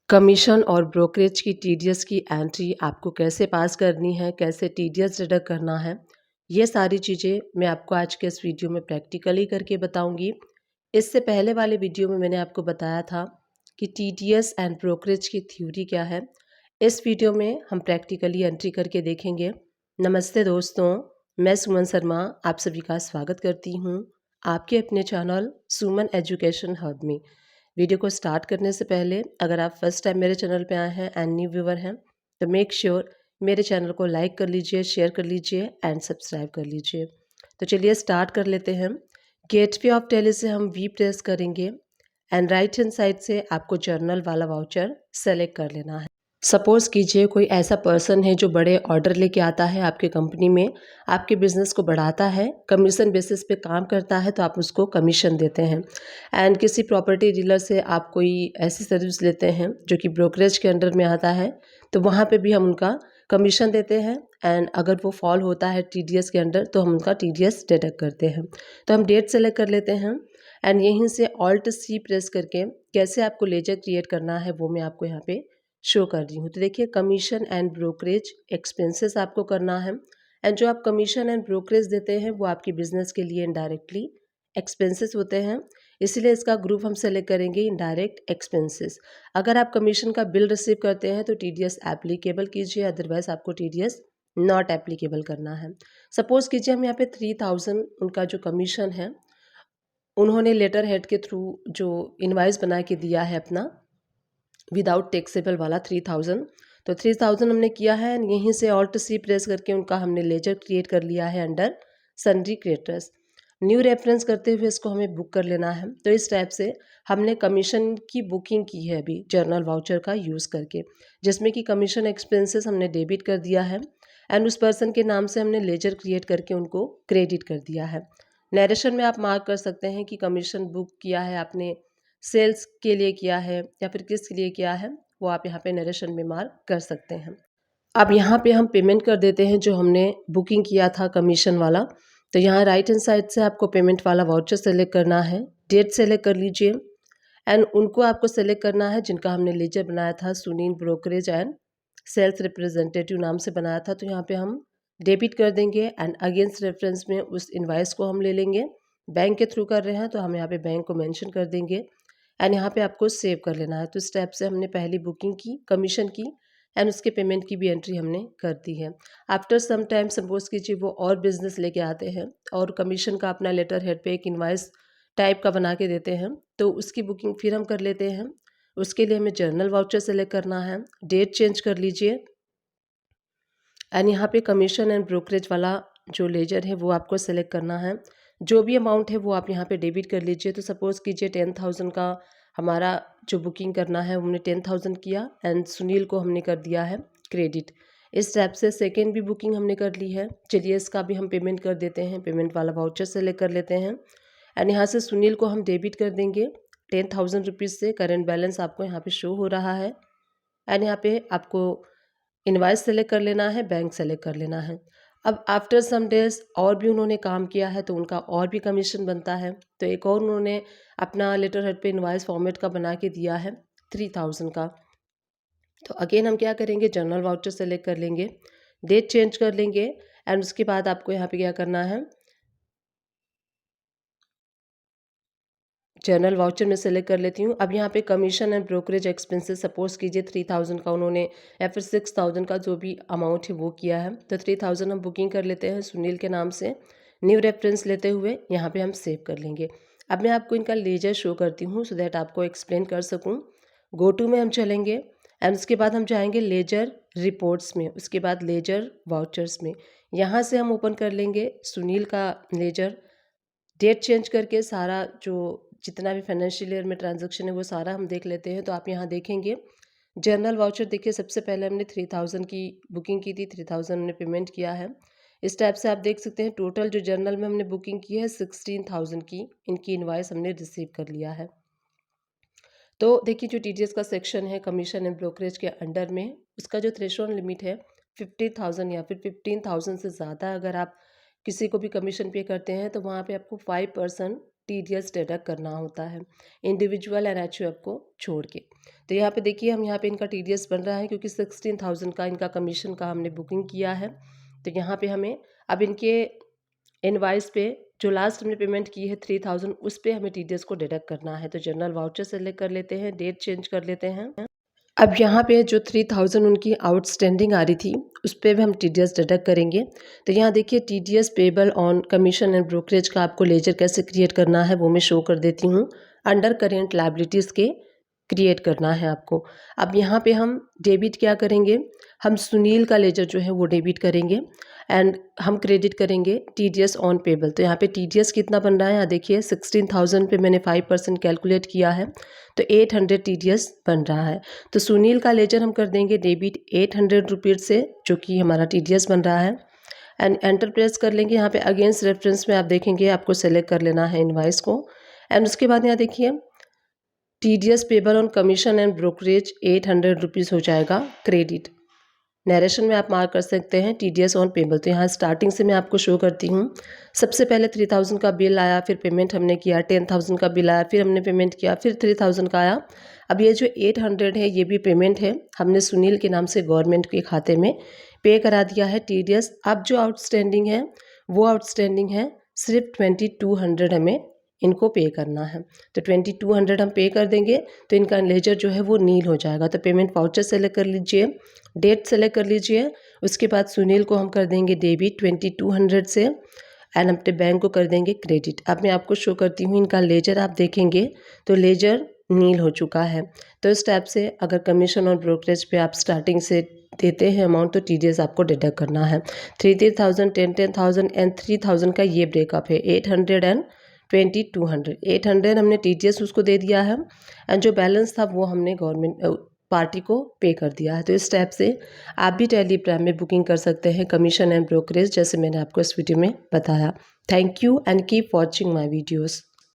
Commission और brokerage की TDS की एंट्री आपको कैसे पास करनी है, कैसे टीडीएस डिडक्ट करना है, ये सारी चीज़ें मैं आपको आज के इस वीडियो में प्रैक्टिकली करके बताऊंगी। इससे पहले वाले वीडियो में मैंने आपको बताया था कि टीडीएस एंड ब्रोकरेज की थ्योरी क्या है। इस वीडियो में हम प्रैक्टिकली एंट्री करके देखेंगे। नमस्ते दोस्तों, मैं सुमन शर्मा आप सभी का स्वागत करती हूँ आपके अपने चैनल सुमन एजुकेशन हब में। वीडियो को स्टार्ट करने से पहले अगर आप फर्स्ट टाइम मेरे चैनल पे आए हैं एंड न्यू व्यूवर हैं तो मेक श्योर मेरे चैनल को लाइक कर लीजिए, शेयर कर लीजिए एंड सब्सक्राइब कर लीजिए। तो चलिए स्टार्ट कर लेते हैं। गेटवे ऑफ टैली से हम वी प्रेस करेंगे एंड राइट हैंड साइड से आपको जर्नल वाला वाउचर सेलेक्ट कर लेना है। सपोज कीजिए कोई ऐसा पर्सन है जो बड़े ऑर्डर लेके आता है आपके कंपनी में, आपके बिजनेस को बढ़ाता है, कमीशन बेसिस पे काम करता है तो आप उसको कमीशन देते हैं। एंड किसी प्रॉपर्टी डीलर से आप कोई ऐसी सर्विस लेते हैं जो कि ब्रोकरेज के अंडर में आता है, तो वहाँ पे भी हम उनका कमीशन देते हैं। एंड अगर वो फॉल होता है टीडीएस के अंडर तो हम उनका टीडीएस डिडक्ट करते हैं। तो हम डेट सेलेक्ट कर लेते हैं एंड यहीं से ऑल्ट सी प्रेस करके कैसे आपको लेजर क्रिएट करना है वो मैं आपको यहाँ पे शो कर रही हूँ। तो देखिए कमीशन एंड ब्रोकरेज एक्सपेंसेस आपको करना है एंड जो आप कमीशन एंड ब्रोकरेज देते हैं वो आपकी बिजनेस के लिए इनडायरेक्टली एक्सपेंसेस होते हैं, इसलिए इसका ग्रुप हम सेलेक्ट करेंगे इनडायरेक्ट एक्सपेंसेस। अगर आप कमीशन का बिल रिसीव करते हैं तो टीडीएस एप्लीकेबल कीजिए, अदरवाइज आपको टीडीएस नॉट एप्लीकेबल करना है। सपोज कीजिए हम यहाँ पे 3000 उनका जो कमीशन है उन्होंने लेटर हेड के थ्रू जो इनवाइस बना के दिया है अपना विदाउट टैक्सेबल वाला 3000, तो 3000 हमने किया है। यहीं से ऑल्ट सी प्रेस करके उनका हमने लेजर क्रिएट कर लिया है under sundry creators. New reference करते हुए इसको हमें बुक कर लेना है। तो इस टाइप से हमने कमीशन की बुकिंग की है अभी जर्नल वाउचर का यूज़ करके, जिसमें कि कमीशन एक्सपेंसेस हमने डेबिट कर दिया है एंड उस पर्सन के नाम से हमने लेजर क्रिएट करके उनको क्रेडिट कर दिया है। नरेशन में आप मार्क कर सकते हैं कि कमीशन बुक किया है आपने, सेल्स के लिए किया है या फिर किसके लिए किया है, वो आप यहाँ पे नरेशन में मार्क कर सकते हैं। अब यहाँ पे हम पेमेंट कर देते हैं जो हमने बुकिंग किया था कमीशन वाला। तो यहाँ राइट हैंड साइड से आपको पेमेंट वाला वाउचर सेलेक्ट करना है, डेट सेलेक्ट कर लीजिए एंड उनको आपको सेलेक्ट करना है जिनका हमने लेजर बनाया था Sunil brokerage and sales representative नाम से बनाया था। तो यहाँ पे हम डेबिट कर देंगे एंड अगेंस्ट रेफरेंस में उस इनवाइस को हम ले लेंगे। बैंक के थ्रू कर रहे हैं तो हम यहाँ पे बैंक को मेंशन कर देंगे एंड यहाँ पे आपको सेव कर लेना है। तो इस टाइप से हमने पहली बुकिंग की, कमीशन की एंड उसके पेमेंट की भी एंट्री हमने कर दी है। आफ्टर सम टाइम सपोज कीजिए वो और बिजनेस लेके आते हैं और कमीशन का अपना लेटर हेड पे एक इनवाइस टाइप का बना के देते हैं, तो उसकी बुकिंग फिर हम कर लेते हैं। उसके लिए हमें जर्नल वाउचर सेलेक्ट करना है, डेट चेंज कर लीजिए एंड यहाँ पे कमीशन एंड ब्रोकरेज वाला जो लेजर है वो आपको सेलेक्ट करना है। जो भी अमाउंट है वो आप यहाँ पे डेबिट कर लीजिए। तो सपोज़ कीजिए 10,000 का हमारा जो बुकिंग करना है हमने 10,000 किया एंड सुनील को हमने कर दिया है क्रेडिट। इस टाइप से सेकेंड भी बुकिंग हमने कर ली है। चलिए इसका भी हम पेमेंट कर देते हैं, पेमेंट वाला वाउचर सेलेक्ट कर लेते हैं एंड यहाँ से सुनील को हम डेबिट कर देंगे 10,000 रुपीज़ से। करेंट बैलेंस आपको यहाँ पे शो हो रहा है एंड यहाँ पे आपको इनवाइस सेलेक्ट कर लेना है, बैंक सेलेक्ट कर लेना है। अब आफ्टर सम डेज और भी उन्होंने काम किया है तो उनका और भी कमीशन बनता है। तो एक और उन्होंने अपना लेटर हेड पे इनवाइस फॉर्मेट का बना के दिया है 3000 का। तो अगेन हम क्या करेंगे, जर्नल वाउचर सेलेक्ट कर लेंगे, डेट चेंज कर लेंगे एंड उसके बाद आपको यहाँ पे क्या करना है, जर्नल वाउचर में सेलेक्ट कर लेती हूँ। अब यहाँ पे commission and brokerage expenses suppose कीजिए 3000 का उन्होंने या फिर 6000 का जो भी अमाउंट है वो किया है, तो 3000 हम बुकिंग कर लेते हैं सुनील के नाम से। न्यू रेफरेंस लेते हुए यहाँ पे हम सेव कर लेंगे। अब मैं आपको इनका लेजर शो करती हूँ सो दैट आपको एक्सप्लेन कर सकूँ। गो टू में हम चलेंगे एंड उसके बाद हम जाएंगे लेजर रिपोर्ट्स में, उसके बाद लेजर वाउचर्स में। यहाँ से हम ओपन कर लेंगे सुनील का लेजर, डेट चेंज करके सारा जो जितना भी फाइनेंशियल ईयर में ट्रांजैक्शन है वो सारा हम देख लेते हैं। तो आप यहाँ देखेंगे जर्नल वाउचर, देखिए सबसे पहले हमने 3000 की बुकिंग की थी, 3000 हमने पेमेंट किया है। इस टाइप से आप देख सकते हैं टोटल जो जर्नल में हमने बुकिंग की है 16,000 की, इनकी इनवाइस हमने रिसीव कर लिया है। तो देखिए जो टीडीएस का सेक्शन है कमीशन एंड ब्रोकरेज के अंडर में, उसका जो थ्रेशोल्ड लिमिट है 50,000 या फिर 15,000 से ज़्यादा अगर आप किसी को भी कमीशन पे करते हैं तो वहाँ पे आपको 5% TDS डिडक्ट करना होता है इंडिविजुअल NHUF को छोड़ के। तो यहाँ पे देखिए हम यहाँ पे इनका TDS बन रहा है क्योंकि 16,000 का इनका कमीशन का हमने बुकिंग किया है। तो यहाँ पे हमें अब इनके इनवाइस पे जो लास्ट हमने पेमेंट की है 3,000 उस पे हमें TDS को डिडक्ट करना है। तो जनरल वाउचर सेलेक्ट कर लेते हैं, डेट चेंज कर लेते हैं। अब यहाँ पे जो 3,000 उनकी आउटस्टैंडिंग आ रही थी उस पर भी हम TDS डिडक्ट करेंगे। तो यहाँ देखिए TDS payable on commission and brokerage का आपको लेजर कैसे क्रिएट करना है वो मैं शो कर देती हूँ। अंडर करेंट लायबिलिटीज़ के क्रिएट करना है आपको। अब यहाँ पे हम डेबिट क्या करेंगे, हम सुनील का लेजर जो है वो डेबिट करेंगे एंड हम क्रेडिट करेंगे TDS ऑन पेबल। तो यहाँ पे TDS कितना बन रहा है, यहाँ देखिए 16,000 पे मैंने 5% कैलकुलेट किया है तो 800 TDS बन रहा है। तो सुनील का लेजर हम कर देंगे डेबिट 800 रुपीज़ से, जो कि हमारा TDS बन रहा है एंड एंटर प्रेस कर लेंगे। यहाँ पे अगेंस्ट रेफरेंस में आप देखेंगे आपको सेलेक्ट कर लेना है इनवाइस को एंड उसके बाद यहाँ देखिए TDS payable on commission and brokerage 800 rupees हो जाएगा क्रेडिट। नरेशन में आप मार्क कर सकते हैं TDS ऑन पेबल। तो यहाँ स्टार्टिंग से मैं आपको शो करती हूँ। सबसे पहले 3,000 का बिल आया, फिर पेमेंट हमने किया, 10,000 का बिल आया, फिर हमने पेमेंट किया, फिर 3,000 का आया। अब ये जो 800 है ये भी पेमेंट है, हमने सुनील के नाम से गवर्नमेंट के खाते में पे करा दिया है TDS। अब जो आउटस्टैंडिंग है वो आउटस्टैंडिंग है सिर्फ 2,200 हमें इनको पे करना है। तो 2,200 हम पे कर देंगे तो इनका लेजर जो है वो नील हो जाएगा। तो पेमेंट वाउचर सेलेक्ट कर लीजिए, डेट सेलेक्ट कर लीजिए, उसके बाद सुनील को हम कर देंगे डेबिट 2,200 से एंड अपने बैंक को कर देंगे क्रेडिट। अब मैं आपको शो करती हूँ इनका लेजर, आप देखेंगे तो लेजर नील हो चुका है। तो इस टाइप से अगर कमीशन और ब्रोकरेज पे आप स्टार्टिंग से देते हैं अमाउंट तो TDS आपको डिडक्ट करना है। 3,000, 10,000 एंड 3,000 का ये ब्रेकअप है। 800 एंड 2,200, 800 हमने TDS उसको दे दिया है एंड जो बैलेंस था वो हमने गवर्नमेंट पार्टी को पे कर दिया है। तो इस टाइप से आप भी टेलीग्राम में बुकिंग कर सकते हैं कमीशन एंड ब्रोकरेज, जैसे मैंने आपको इस वीडियो में बताया। Thank you and keep watching my videos.